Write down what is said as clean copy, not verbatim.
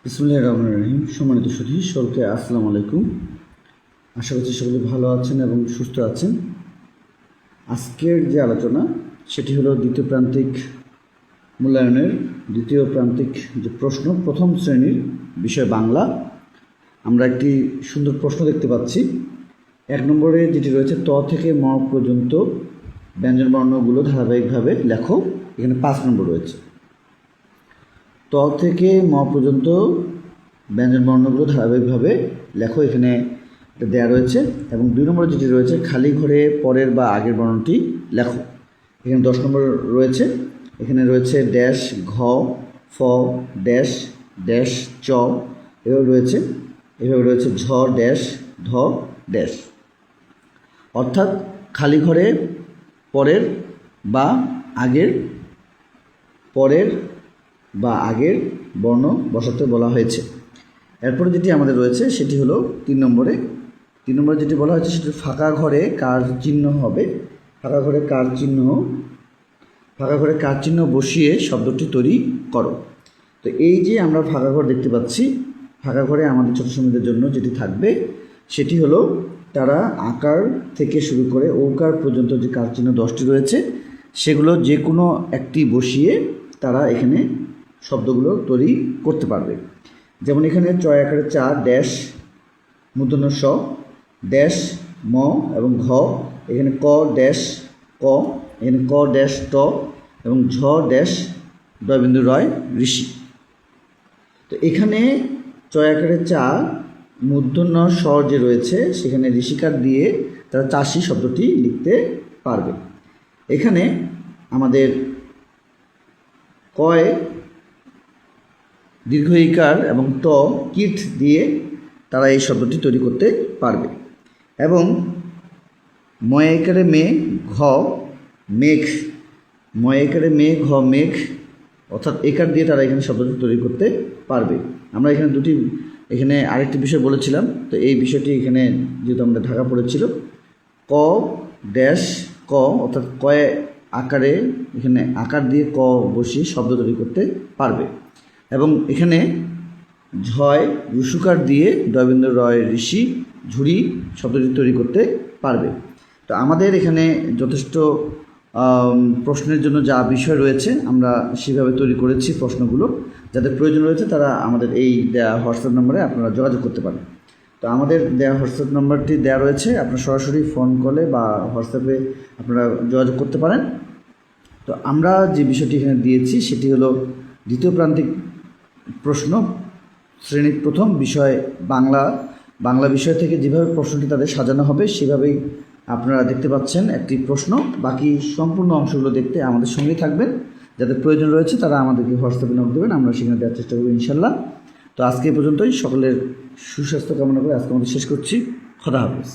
বিসমিল্লাহির রহমানির রহিম। সম্মানিত সুধী সকলকে আসসালামু আলাইকুম। আশা করছি সকলে ভালো আছেন এবং সুস্থ আছেন। আজকের যে আলোচনা সেটি হলো দ্বিতীয় প্রান্তিক মূল্যায়নের দ্বিতীয় প্রান্তিক যে প্রশ্ন, প্রথম শ্রেণীর বিষয় বাংলা। আমরা একটি সুন্দর প্রশ্ন দেখতে পাচ্ছি। 1 নম্বরে যেটি রয়েছে, ত থেকে ম পর্যন্ত ব্যঞ্জনবর্ণগুলো ধারাবাহিকভাবে লেখো। এখানে 5 নম্বর রয়েছে। ত থেকে ম পর্যন্ত ব্যঞ্জনবর্ণগুলো ধারাবাহিকভাবে লেখো, এখানে এটা দেওয়া রয়েছে। এবং 2 নম্বরে যেটি রয়েছে, খালি ঘরে পরের বা আগের বর্ণটি লেখো। এখানে 10 নম্বর রয়েছে। এখানে রয়েছে ড্যাশ ঘ ফ ড্যাশ ড্যাশ চ, এভাবে রয়েছে ঝ ড্যাশ ধ ড্যাশ। অর্থাৎ খালি ঘরে পরের বা আগের বর্ণ বসাতে বলা হয়েছে। এরপরে যেটি আমাদের রয়েছে সেটি হলো 3 নম্বরে যেটি বলা হয়েছে সেটি ফাঁকা ঘরে কার চিহ্ন হবে। ফাঁকা ঘরে কার চিহ্ন বসিয়ে শব্দটি তৈরি করো। তো এই যে আমরা ফাঁকা ঘর দেখতে পাচ্ছি, ফাঁকা ঘরে আমাদের ছোট শ্রমিকদের জন্য যেটি থাকবে সেটি হলো, তারা আকার থেকে শুরু করে ঔকার পর্যন্ত যে কার চিহ্ন 10টি রয়েছে সেগুলো যে কোনো একটি বসিয়ে তারা এখানে শব্দগুলো তৈরি করতে পারবে। যেমন এখানে চ আকারে চা ড্যাশ মূর্ধন্য স ড্যাশ ম এবং ঘ, এখানে ক ড্যাশ ক, এখানে ক ড্যাশ ট এবং ঝ ড্যাশ ডয়বিন্দু রয় ঋষি। তো এখানে চ আকারে চা মূর্ধন্য স যে রয়েছে সেখানে ঋষিকার দিয়ে তারা চাষি শব্দটি লিখতে পারবে। এখানে আমাদের কয় দীর্ঘ ইকার এবং ট কীট দিয়ে তারা এই শব্দটি তৈরি করতে পারবে। এবং ময় একারে মে ঘ মেঘ, ময় একারে মে ঘ মেঘ, অর্থাৎ একার দিয়ে তারা এখানে শব্দটি তৈরি করতে পারবে। আমরা এখানে আরেকটি বিষয় বলেছিলাম, তো এই বিষয়টি এখানে যেহেতু আমরা ঢাকা পড়েছিল, ক ড্যাশ ক, অর্থাৎ কয় আকারে এখানে আকার দিয়ে ক বসিয়ে শব্দ তৈরি করতে পারবে। এবং এখানে ঝয় রুসুকার দিয়ে ডয়বিন্দু রয় ঋষি ঝুড়ি শব্দটি তৈরি করতে পারবে। তো আমাদের এখানে যথেষ্ট প্রশ্নের জন্য যা বিষয় রয়েছে আমরা সেভাবে তৈরি করেছি প্রশ্নগুলো। যাদের প্রয়োজন রয়েছে তারা আমাদের এই দেওয়া হোয়াটসঅ্যাপ নম্বরে আপনারা যোগাযোগ করতে পারেন। তো আমাদের দেওয়া হোয়াটসঅ্যাপ নম্বরটি দেওয়া রয়েছে, আপনারা সরাসরি ফোন কলে বা হোয়াটসঅ্যাপে আপনারা যোগাযোগ করতে পারেন। তো আমরা যে বিষয়টি এখানে দিয়েছি সেটি হলো দ্বিতীয় প্রান্তিক প্রশ্ন, শ্রেণীর প্রথম বিষয় বাংলা বিষয় থেকে যেভাবে প্রশ্নটি তাদের সাজানো হবে সেভাবেই আপনারা দেখতে পাচ্ছেন একটি প্রশ্ন। বাকি সম্পূর্ণ অংশগুলো দেখতে আমাদের সঙ্গেই থাকবেন। যাদের প্রয়োজন রয়েছে তারা আমাদেরকে হোয়াটসঅ্যাপে নক দেবেন, আমরা সেখানে দেওয়ার চেষ্টা করব ইনশাল্লাহ। তো আজকে এই পর্যন্তই। সকলের সুস্বাস্থ্য কামনা করে আজকে আমাদের শেষ করছি। খোদা হাফেজ।